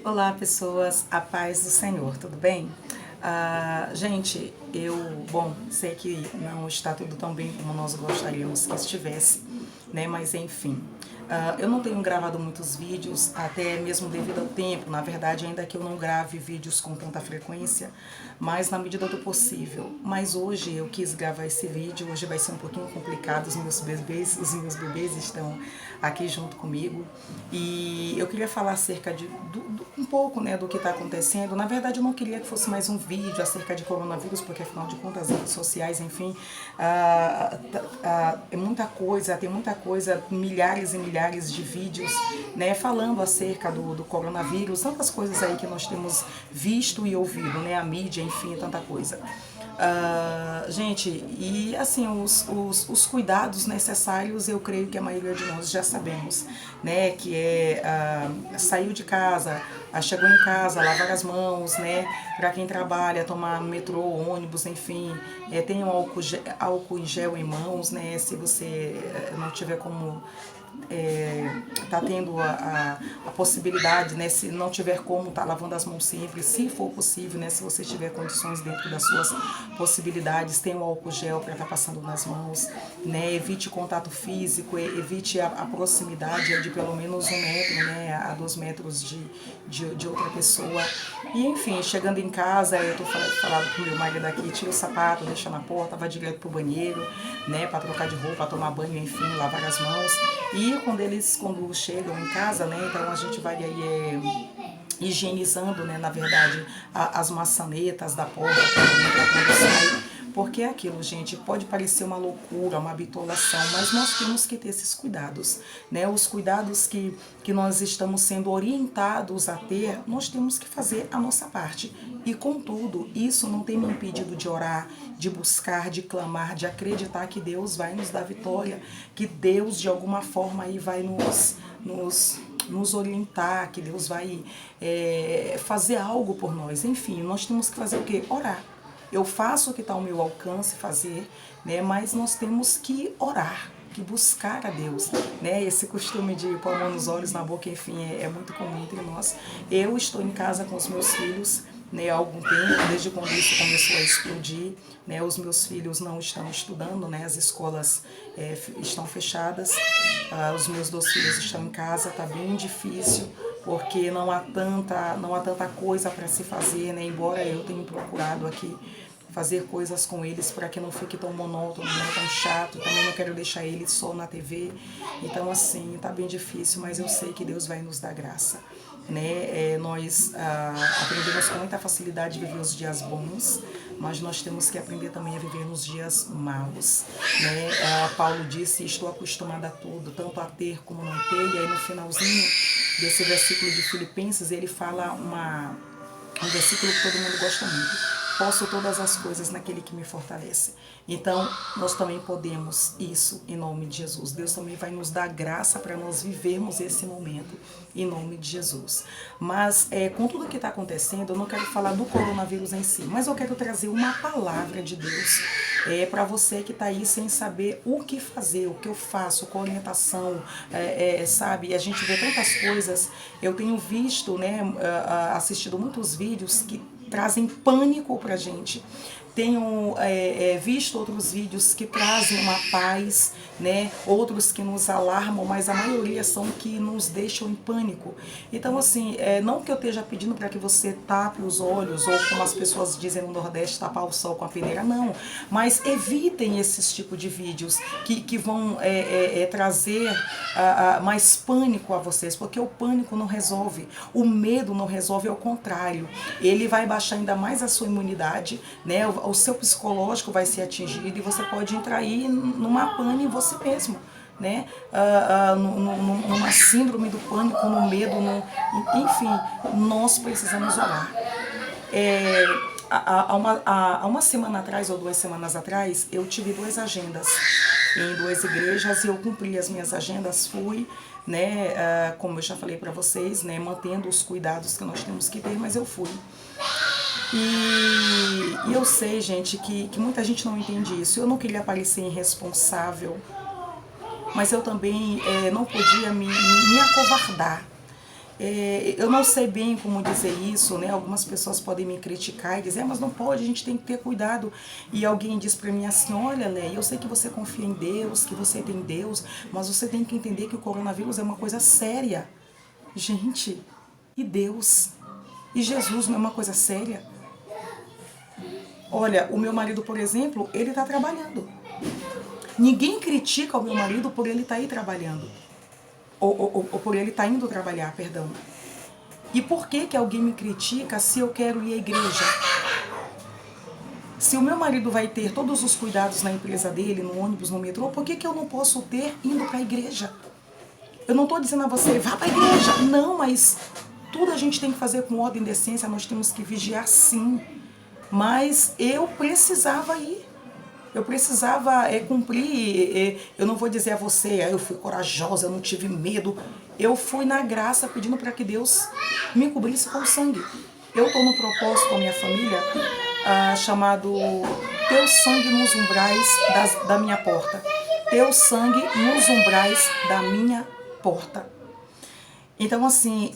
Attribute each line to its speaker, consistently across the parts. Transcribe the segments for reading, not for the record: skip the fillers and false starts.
Speaker 1: Olá, pessoas, a paz do Senhor, tudo bem? Gente, sei que não está tudo tão bem como nós gostaríamos que estivesse, né? Mas enfim, eu não tenho gravado muitos vídeos, até mesmo devido ao tempo. Na verdade, ainda que eu não grave vídeos com tanta frequência, mas na medida do possível. Mas hoje eu quis gravar esse vídeo. Hoje vai ser um pouquinho complicado, os meus bebês estão aqui junto comigo e eu queria falar acerca de um pouco, né, do que está acontecendo. Na verdade, eu não queria que fosse mais um vídeo acerca de coronavírus, porque afinal de contas, as redes sociais, enfim, é muita coisa, tem muita coisa, milhares e milhares de vídeos, né, falando acerca do coronavírus, tantas coisas aí que nós temos visto e ouvido, né, a mídia, enfim, tanta coisa. Gente, e assim, os cuidados necessários eu creio que a maioria de nós já sabemos, né? Que é saiu de casa, chegou em casa, lavar as mãos, né? Para quem trabalha, tomar metrô, ônibus, enfim, tenha um álcool em gel em mãos, né? Se você não tiver como tá tendo a possibilidade, né, se não tiver como, tá lavando as mãos sempre, se for possível, né, se você tiver condições dentro das suas possibilidades, tem o álcool gel para estar passando nas mãos, né, evite contato físico, evite a proximidade de pelo menos 1 metro, né, a 2 metros de outra pessoa. E enfim, chegando em casa, eu tô falando com meu marido aqui, tira o sapato, deixa na porta, vai direto pro banheiro, né, para trocar de roupa, tomar banho, enfim, lavar as mãos. E quando chegam em casa, né, então a gente vai aí higienizando, né, na verdade, as maçanetas da porta, quando sai, porque é aquilo, gente, pode parecer uma loucura, uma bitolação, mas nós temos que ter esses cuidados, né, os cuidados que nós estamos sendo orientados a ter, nós temos que fazer a nossa parte. E contudo, isso não tem me impedido de orar, de buscar, de clamar, de acreditar que Deus vai nos dar vitória, que Deus de alguma forma aí vai nos orientar, que Deus vai fazer algo por nós. Enfim, nós temos que fazer o quê? Orar. Eu faço o que está ao meu alcance fazer, né? Mas nós temos que orar, que buscar a Deus, né? Esse costume de pôr a mão nos olhos, na boca, enfim, é muito comum entre nós. Eu estou em casa com os meus filhos, né, há algum tempo, desde quando isso começou a explodir, né, os meus filhos não estão estudando, né, as escolas estão fechadas, os meus 2 filhos estão em casa, está bem difícil, porque não há tanta coisa para se fazer, né, embora eu tenha procurado aqui fazer coisas com eles para que não fique tão monótono, não tão chato. Também não quero deixar eles só na TV. Então, assim, tá bem difícil, mas eu sei que Deus vai nos dar graça, né? Nós aprendemos com muita facilidade a viver os dias bons, mas nós temos que aprender também a viver nos dias maus, né? Paulo disse: estou acostumada a tudo, tanto a ter como não ter. E aí no finalzinho desse versículo de Filipenses, ele fala um versículo que todo mundo gosta muito: posso todas as coisas naquele que me fortalece. Então, nós também podemos isso em nome de Jesus. Deus também vai nos dar graça para nós vivermos esse momento em nome de Jesus. Mas, com tudo que está acontecendo, eu não quero falar do coronavírus em si, mas eu quero trazer uma palavra de Deus para você que está aí sem saber o que fazer, o que eu faço, qual orientação, sabe? A gente vê tantas coisas. Eu tenho visto, né, assistido muitos vídeos que trazem pânico pra gente. Tenho visto outros vídeos que trazem uma paz, né? Outros que nos alarmam, mas a maioria são que nos deixam em pânico. Então, assim, não que eu esteja pedindo para que você tape os olhos, ou como as pessoas dizem no Nordeste, tapar o sol com a peneira, não. Mas evitem esses tipos de vídeos que vão trazer mais pânico a vocês, porque o pânico não resolve, o medo não resolve, ao contrário, ele vai baixar ainda mais a sua imunidade, né? O seu psicológico vai ser atingido e você pode entrar aí numa pane em você mesmo, né? Numa síndrome do pânico, no medo, enfim, nós precisamos orar. Há uma semana atrás ou 2 semanas atrás, eu tive 2 agendas em 2 igrejas e eu cumpri as minhas agendas, fui, né, como eu já falei para vocês, né, mantendo os cuidados que nós temos que ter, mas eu fui. E eu sei, gente, que muita gente não entende isso. Eu não queria parecer irresponsável, mas eu também não podia me acovardar. Eu não sei bem como dizer isso, né? Algumas pessoas podem me criticar e dizer, mas não pode, a gente tem que ter cuidado. E alguém diz para mim assim, olha, Lé, eu sei que você confia em Deus, que você tem Deus, mas você tem que entender que o coronavírus é uma coisa séria. Gente, e Deus? E Jesus não é uma coisa séria? Olha, o meu marido, por exemplo, ele está trabalhando. Ninguém critica o meu marido por ele estar aí trabalhando. Ou por ele estar indo trabalhar, perdão. E por que alguém me critica se eu quero ir à igreja? Se o meu marido vai ter todos os cuidados na empresa dele, no ônibus, no metrô, por que eu não posso ter indo para a igreja? Eu não estou dizendo a você, vá para a igreja. Não, mas tudo a gente tem que fazer com ordem e decência, nós temos que vigiar sim. Mas eu precisava ir. Eu precisava cumprir, eu não vou dizer a você, eu fui corajosa, eu não tive medo. Eu fui na graça pedindo para que Deus me cobrisse com sangue. Eu estou no propósito com a minha família chamado Teu sangue nos umbrais da minha porta. Teu sangue nos umbrais da minha porta. Então assim,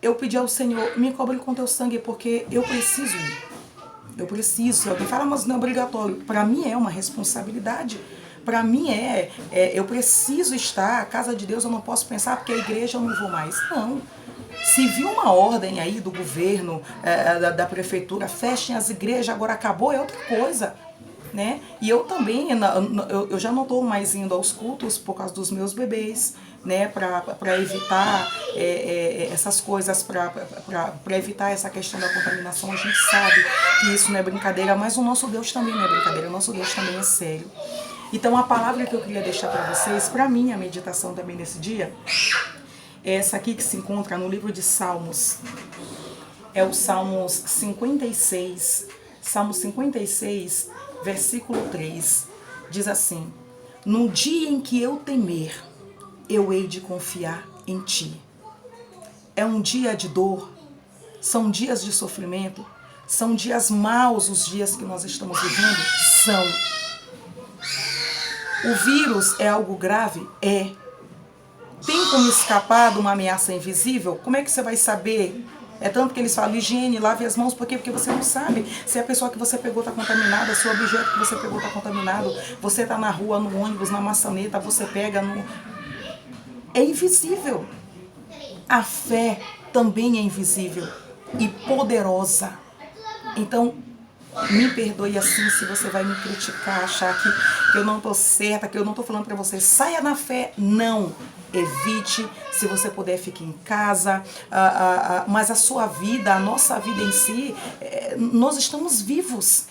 Speaker 1: eu pedi ao Senhor, me cobre com teu sangue porque eu preciso ir. Eu preciso. Alguém fala, mas não é obrigatório. Para mim é uma responsabilidade. Para mim eu preciso estar. A casa de Deus eu não posso pensar porque a igreja eu não vou mais. Não. Se viu uma ordem aí do governo, da prefeitura, fechem as igrejas, agora acabou, é outra coisa. Né? E eu também, eu já não estou mais indo aos cultos por causa dos meus bebês, né? Para evitar essas coisas, para evitar essa questão da contaminação. A gente sabe que isso não é brincadeira, mas o nosso Deus também não é brincadeira, o nosso Deus também é sério. Então a palavra que eu queria deixar para vocês, para mim a meditação também nesse dia, é essa aqui que se encontra no livro de Salmos, é o Salmos 56, Salmo 56, versículo 3, diz assim: no dia em que eu temer, eu hei de confiar em ti. É um dia de dor, são dias de sofrimento, são dias maus os dias que nós estamos vivendo? São. O vírus é algo grave? É. Tem como escapar de uma ameaça invisível? Como é que você vai saber? É tanto que eles falam, higiene, lave as mãos, por quê? Porque você não sabe se a pessoa que você pegou está contaminada, se o objeto que você pegou está contaminado, você está na rua, no ônibus, na maçaneta, você pega no... É invisível. A fé também é invisível e poderosa. Então, me perdoe assim se você vai me criticar, achar que eu não estou certa, que eu não estou falando para você, saia na fé. Não. Evite, se você puder, fique em casa, mas a sua vida, a nossa vida em si, nós estamos vivos.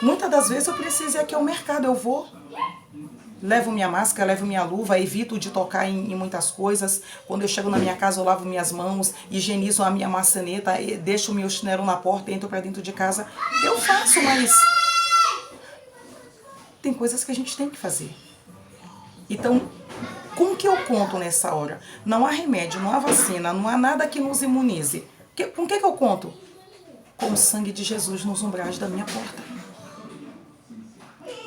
Speaker 1: Muitas das vezes eu preciso ir aqui ao mercado, eu vou, levo minha máscara, levo minha luva, evito de tocar em muitas coisas. Quando eu chego na minha casa eu lavo minhas mãos, higienizo a minha maçaneta, deixo o meu chinelo na porta, entro para dentro de casa. Eu faço, mas tem coisas que a gente tem que fazer. Então, com o que eu conto nessa hora? Não há remédio, não há vacina, não há nada que nos imunize. Com o que eu conto? Com o sangue de Jesus nos umbrais da minha porta.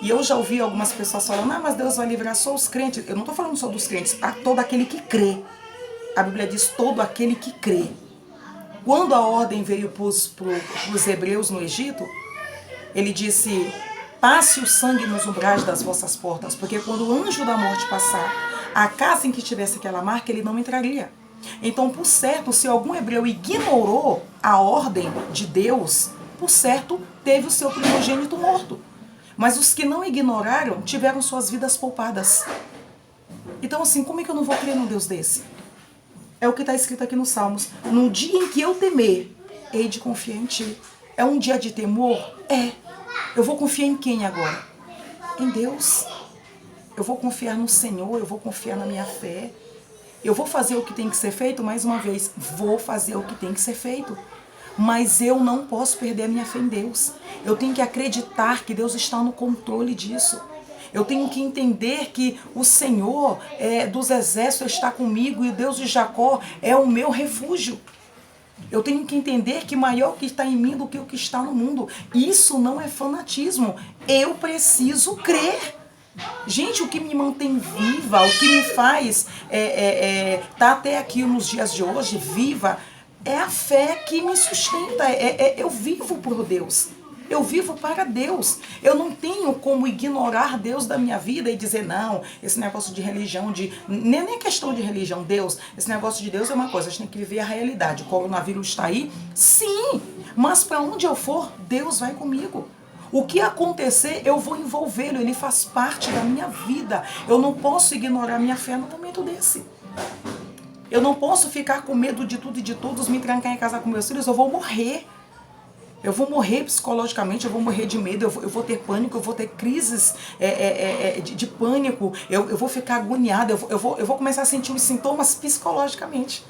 Speaker 1: E eu já ouvi algumas pessoas falando, mas Deus vai livrar só os crentes. Eu não estou falando só dos crentes, a todo aquele que crê. A Bíblia diz todo aquele que crê. Quando a ordem veio para os hebreus no Egito, ele disse, passe o sangue nos umbrais das vossas portas, porque quando o anjo da morte passar, a casa em que tivesse aquela marca, ele não entraria. Então, por certo, se algum hebreu ignorou a ordem de Deus, por certo, teve o seu primogênito morto. Mas os que não ignoraram, tiveram suas vidas poupadas. Então assim, como é que eu não vou crer num Deus desse? É o que está escrito aqui nos Salmos. No dia em que eu temer, hei de confiar em ti. É um dia de temor? É. Eu vou confiar em quem agora? Em Deus. Eu vou confiar no Senhor, eu vou confiar na minha fé. Eu vou fazer o que tem que ser feito, mais uma vez, vou fazer o que tem que ser feito. Mas eu não posso perder a minha fé em Deus. Eu tenho que acreditar que Deus está no controle disso. Eu tenho que entender que o Senhor dos exércitos está comigo e o Deus de Jacó é o meu refúgio. Eu tenho que entender que maior que está em mim do que o que está no mundo. Isso não é fanatismo. Eu preciso crer. Gente, o que me mantém viva, o que me faz tá até aqui nos dias de hoje, viva, é a fé que me sustenta. Eu vivo por Deus. Eu vivo para Deus. Eu não tenho como ignorar Deus da minha vida e dizer, não, esse negócio de religião, nem questão de religião, Deus, esse negócio de Deus é uma coisa, a gente tem que viver a realidade. O coronavírus está aí? Sim, mas para onde eu for, Deus vai comigo. O que acontecer, eu vou envolvê-lo, ele faz parte da minha vida. Eu não posso ignorar minha fé num momento desse. Eu não posso ficar com medo de tudo e de todos, me trancar em casa com meus filhos, eu vou morrer. Eu vou morrer psicologicamente, eu vou morrer de medo, eu vou ter pânico, eu vou ter crises de pânico, eu vou ficar agoniada, eu vou começar a sentir os sintomas psicologicamente.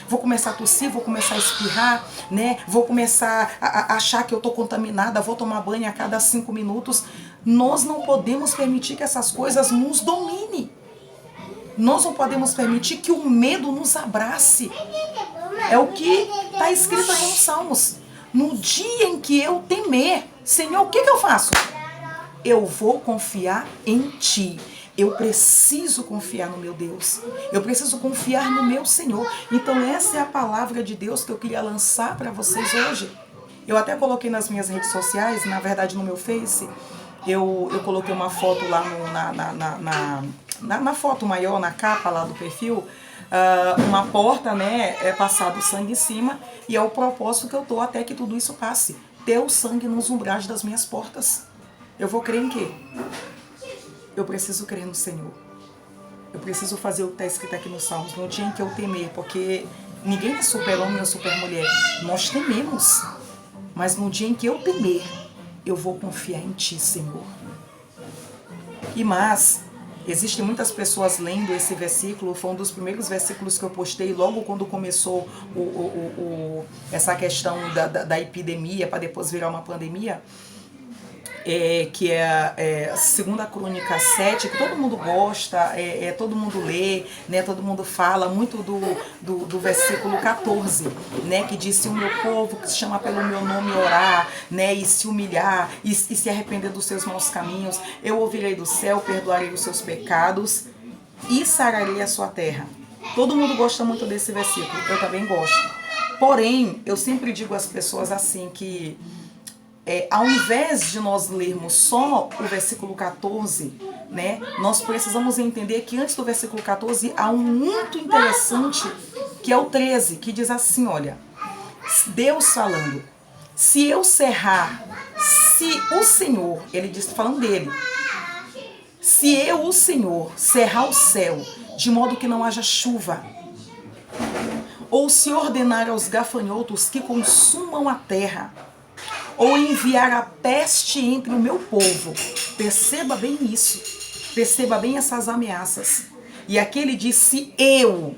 Speaker 1: Vou começar a tossir, vou começar a espirrar, né? Vou começar a achar que eu estou contaminada, vou tomar banho a cada 5 minutos. Nós não podemos permitir que essas coisas nos dominem. Nós não podemos permitir que o medo nos abrace. É o que está escrito aqui nos Salmos. No dia em que eu temer, Senhor, o que eu faço? Eu vou confiar em Ti. Eu preciso confiar no meu Deus. Eu preciso confiar no meu Senhor. Então essa é a palavra de Deus que eu queria lançar para vocês hoje. Eu até coloquei nas minhas redes sociais, na verdade no meu Face, eu coloquei uma foto lá na foto maior, na capa lá do perfil, uma porta, né, passado sangue em cima, e é o propósito que eu tô até que tudo isso passe. Ter o sangue nos umbrais das minhas portas. Eu vou crer em quê? Eu preciso crer no Senhor. Eu preciso fazer o que está escrito aqui nos Salmos, no dia em que eu temer, porque ninguém é super-homem ou super-mulher. Nós tememos. Mas no dia em que eu temer, eu vou confiar em Ti, Senhor. Mas existem muitas pessoas lendo esse versículo, foi um dos primeiros versículos que eu postei logo quando começou essa questão da epidemia, para depois virar uma pandemia, que é 2 Crônicas 7, que todo mundo gosta, todo mundo lê, né, todo mundo fala muito do versículo 14, né, que diz: se o meu povo que se chama pelo meu nome orar, né, e se humilhar e se arrepender dos seus maus caminhos, eu ouvirei do céu, perdoarei os seus pecados e sararei a sua terra. Todo mundo gosta muito desse versículo, eu também gosto. Porém, eu sempre digo às pessoas assim que ao invés de nós lermos só o versículo 14, né, nós precisamos entender que antes do versículo 14 há um muito interessante, que é o 13, que diz assim, olha, Deus falando, se eu cerrar, se o Senhor, ele diz, falando dele, se eu, o Senhor, cerrar o céu, de modo que não haja chuva, ou se ordenar aos gafanhotos que consumam a terra, ou enviar a peste entre o meu povo. Perceba bem isso. Perceba bem essas ameaças. E aqui ele diz, se eu.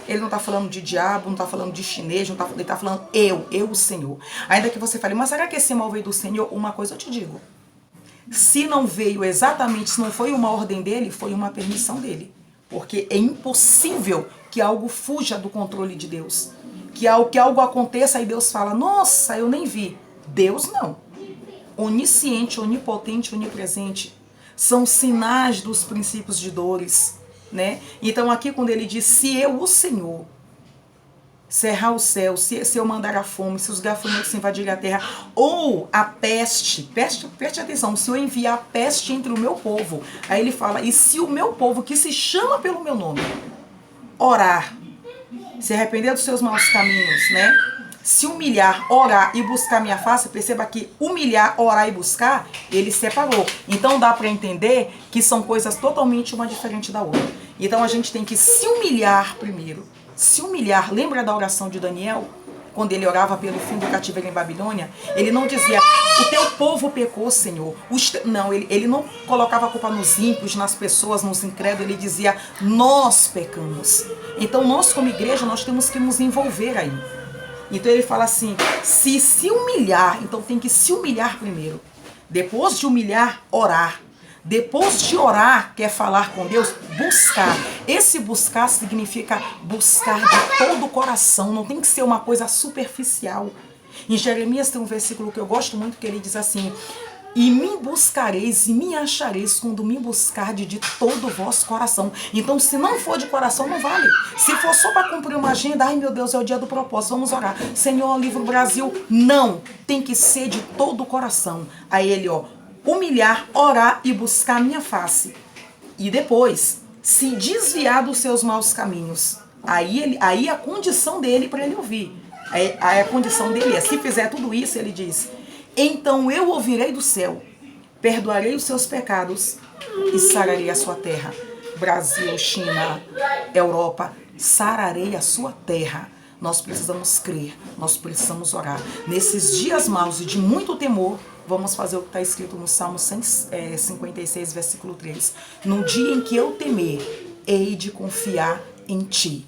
Speaker 1: Ele não está falando de diabo, não está falando de chinês, ele está falando eu o Senhor. Ainda que você fale, mas será que esse mal veio do Senhor? Uma coisa eu te digo. Se não veio exatamente, se não foi uma ordem dele, foi uma permissão dele. Porque é impossível que algo fuja do controle de Deus. Que algo aconteça e Deus fala, nossa, eu nem vi. Deus não. Onisciente, onipotente, onipresente. São sinais dos princípios de dores, né? Então aqui quando ele diz, se eu, o Senhor, cerrar o céu, se eu mandar a fome, se os gafanhotos invadirem a terra, ou a peste, preste atenção, se eu enviar a peste entre o meu povo, aí ele fala, e se o meu povo, que se chama pelo meu nome, orar, se arrepender dos seus maus caminhos, né? Se humilhar, orar e buscar minha face, perceba que humilhar, orar e buscar, ele separou. Então dá para entender que são coisas totalmente uma diferente da outra. Então a gente tem que se humilhar primeiro. Se humilhar, lembra da oração de Daniel? Quando ele orava pelo fim do cativeiro em Babilônia, ele não dizia, o teu povo pecou, Senhor. Não, ele não colocava a culpa nos ímpios, nas pessoas, nos incrédulos, ele dizia, nós pecamos. Então nós como igreja, nós temos que nos envolver aí. Então ele fala assim, se humilhar, então tem que se humilhar primeiro. Depois de humilhar, orar. Depois de orar, quer falar com Deus, buscar. Esse buscar significa buscar de todo o coração, não tem que ser uma coisa superficial. Em Jeremias tem um versículo que eu gosto muito, que ele diz assim, E me buscareis e me achareis quando me buscardes de todo o vosso coração. Então, se não for de coração, não vale. Se for só para cumprir uma agenda, ai meu Deus, é o dia do propósito, vamos orar. Senhor, livra o Brasil. Não, tem que ser de todo o coração. Aí ele, humilhar, orar e buscar a minha face. E depois, se desviar dos seus maus caminhos. Aí a condição dele para ele ouvir. Aí a condição dele é, se fizer tudo isso, ele diz... Então eu ouvirei do céu, perdoarei os seus pecados e sararei a sua terra. Brasil, China, Europa, sararei a sua terra. Nós precisamos crer, nós precisamos orar. Nesses dias maus e de muito temor, vamos fazer o que está escrito no Salmo 56, versículo 3. No dia em que eu temer, hei de confiar em ti.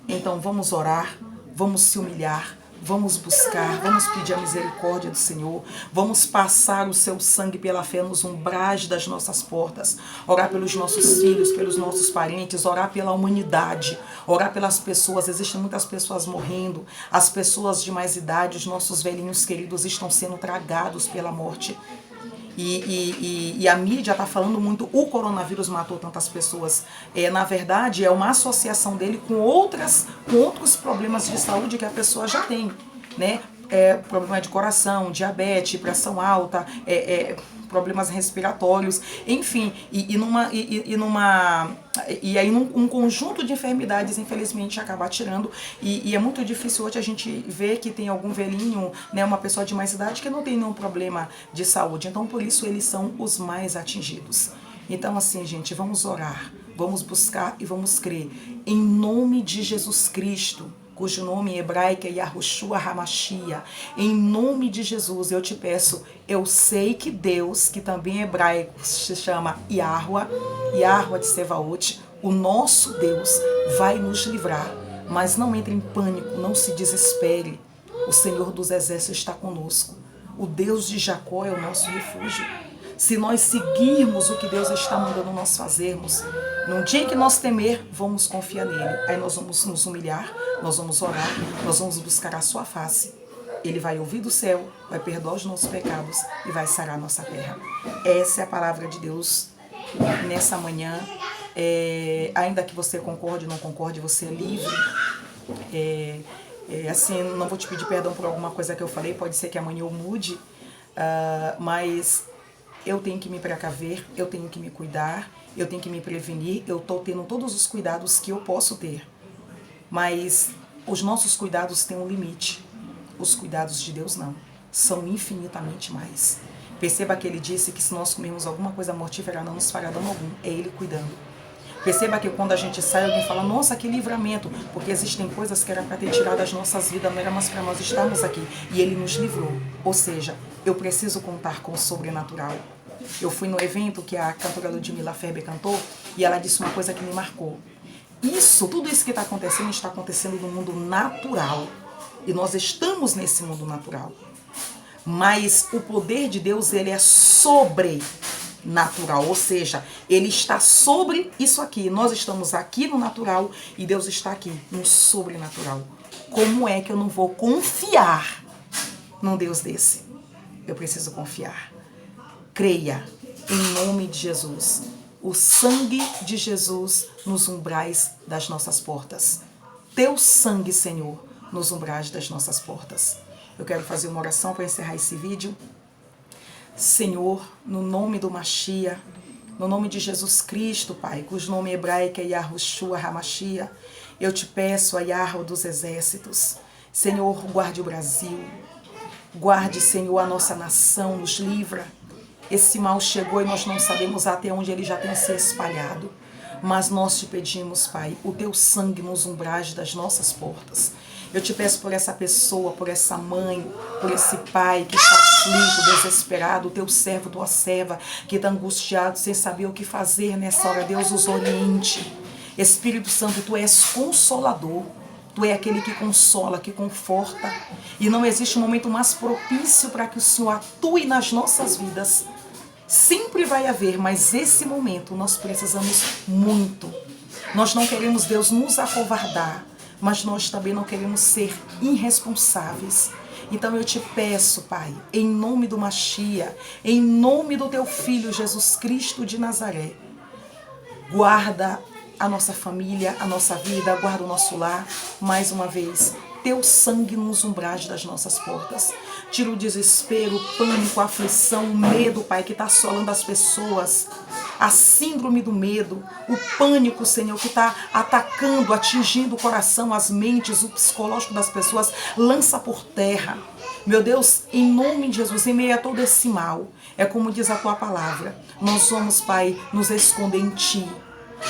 Speaker 1: Então vamos orar, vamos se humilhar, vamos buscar, vamos pedir a misericórdia do Senhor, vamos passar o seu sangue pela fé nos umbrais das nossas portas, orar pelos nossos filhos, pelos nossos parentes, orar pela humanidade, orar pelas pessoas. Existem muitas pessoas morrendo, as pessoas de mais idade, os nossos velhinhos queridos estão sendo tragados pela morte. E a mídia está falando muito, o coronavírus matou tantas pessoas. Na verdade, é uma associação dele com outros problemas de saúde que a pessoa já tem, né? Problema de coração, diabetes, pressão alta, problemas respiratórios, enfim, e aí um conjunto de enfermidades, infelizmente, acaba tirando, e é muito difícil hoje a gente ver que tem algum velhinho, né, uma pessoa de mais idade que não tem nenhum problema de saúde. Então, por isso, eles são os mais atingidos. Então, assim, gente, vamos orar, vamos buscar e vamos crer em nome de Jesus Cristo, cujo nome em hebraico é Yahushua HaMashiach. Em nome de Jesus, eu te peço, eu sei que Deus, que também em hebraico se chama Yahuwah de Sevaot, o nosso Deus vai nos livrar. Mas não entre em pânico, não se desespere. O Senhor dos Exércitos está conosco. O Deus de Jacó é o nosso refúgio. Se nós seguirmos o que Deus está mandando nós fazermos, no dia em que nós temer, vamos confiar nele. Aí nós vamos nos humilhar, nós vamos orar, nós vamos buscar a sua face. Ele vai ouvir do céu, vai perdoar os nossos pecados e vai sarar a nossa terra. Essa é a palavra de Deus nessa manhã. Ainda que você concorde ou não concorde, você é livre. Assim, não vou te pedir perdão por alguma coisa que eu falei, pode ser que amanhã eu mude, mas eu tenho que me precaver, eu tenho que me cuidar, eu tenho que me prevenir, eu estou tendo todos os cuidados que eu posso ter. Mas os nossos cuidados têm um limite, os cuidados de Deus não, são infinitamente mais. Perceba que ele disse que se nós comermos alguma coisa mortífera não nos fará dano algum, é ele cuidando. Perceba que quando a gente sai, alguém fala, nossa, que livramento, porque existem coisas que era para ter tirado das nossas vidas, não era mais para nós estarmos aqui, e ele nos livrou. Ou seja, eu preciso contar com o sobrenatural. Eu fui no evento que a cantora Ludmilla Ferber cantou, e ela disse uma coisa que me marcou. Tudo isso que está acontecendo no mundo natural, e nós estamos nesse mundo natural. Mas o poder de Deus, ele é sobrenatural, ou seja, ele está sobre isso aqui. Nós estamos aqui no natural e Deus está aqui no sobrenatural. Como é que eu não vou confiar num Deus desse? Eu preciso confiar. Creia em nome de Jesus. O sangue de Jesus nos umbrais das nossas portas. Teu sangue, Senhor, nos umbrais das nossas portas. Eu quero fazer uma oração para encerrar esse vídeo. Senhor, no nome do Mashiach, no nome de Jesus Cristo, Pai, cujo nome hebraico é Yahushua HaMashiach, eu te peço, a Yahuwah dos Exércitos, Senhor, guarde o Brasil, guarde, Senhor, a nossa nação, nos livra. Esse mal chegou e nós não sabemos até onde ele já tem se espalhado, mas nós te pedimos, Pai, o teu sangue nos umbrais das nossas portas. Eu te peço por essa pessoa, por essa mãe, por esse pai que está aflito, desesperado, o teu servo, tua serva, que está angustiado, sem saber o que fazer nessa hora. Deus os oriente. Espírito Santo, tu és consolador. Tu é aquele que consola, que conforta. E não existe um momento mais propício para que o Senhor atue nas nossas vidas. Sempre vai haver, mas esse momento nós precisamos muito. Nós não queremos, Deus, nos acovardar. Mas nós também não queremos ser irresponsáveis. Então eu te peço, Pai, em nome do Machia, em nome do teu Filho Jesus Cristo de Nazaré, guarda a nossa família, a nossa vida, guarda o nosso lar, mais uma vez, teu sangue nos umbrais das nossas portas. Tira o desespero, o pânico, a aflição, o medo, Pai, que está assolando as pessoas, a síndrome do medo, o pânico, Senhor, que está atacando, atingindo o coração, as mentes, o psicológico das pessoas, lança por terra. Meu Deus, em nome de Jesus, em meio a todo esse mal, é como diz a tua palavra, nós vamos, Pai, nos esconder em ti.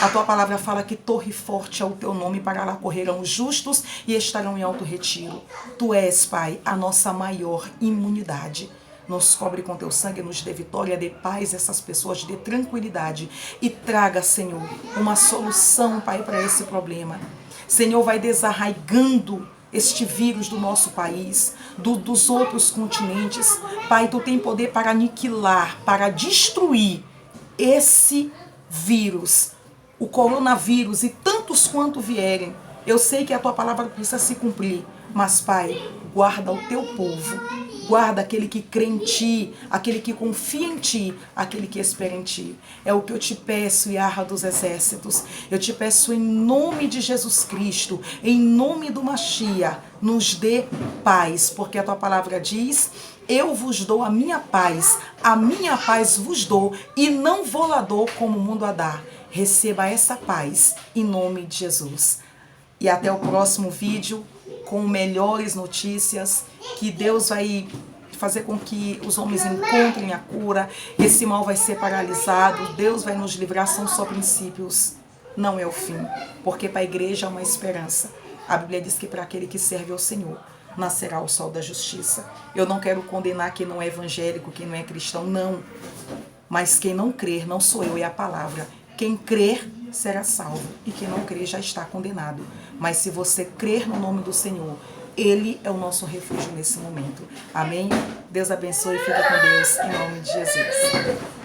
Speaker 1: A tua palavra fala que torre forte é o teu nome, para lá correrão os justos e estarão em alto retiro. Tu és, Pai, a nossa maior imunidade. Nos cobre com teu sangue, nos dê vitória, dê paz a essas pessoas, dê tranquilidade e traga, Senhor, uma solução, Pai, para esse problema. Senhor, vai desarraigando este vírus do nosso país, dos outros continentes. Pai, tu tem poder para aniquilar, para destruir esse vírus, o coronavírus e tantos quanto vierem. Eu sei que a tua palavra precisa se cumprir, mas, Pai, guarda o teu povo, guarda aquele que crê em ti, aquele que confia em ti, aquele que espera em ti. É o que eu te peço, Yahweh dos exércitos. Eu te peço em nome de Jesus Cristo, em nome do Machia, nos dê paz, porque a tua palavra diz: eu vos dou a minha paz vos dou, e não vou lá dou como o mundo a dá. Receba essa paz em nome de Jesus. E até o próximo vídeo com melhores notícias, que Deus vai fazer com que os homens encontrem a cura, esse mal vai ser paralisado, Deus vai nos livrar, são só princípios, não é o fim, porque para a igreja é uma esperança. A Bíblia diz que para aquele que serve ao Senhor, nascerá o sol da justiça. Eu não quero condenar quem não é evangélico, quem não é cristão, não. Mas quem não crer, não sou eu, é a palavra. Quem crer será salvo, e quem não crer já está condenado. Mas se você crer no nome do Senhor, Ele é o nosso refúgio nesse momento. Amém? Deus abençoe e fique com Deus, em nome de Jesus.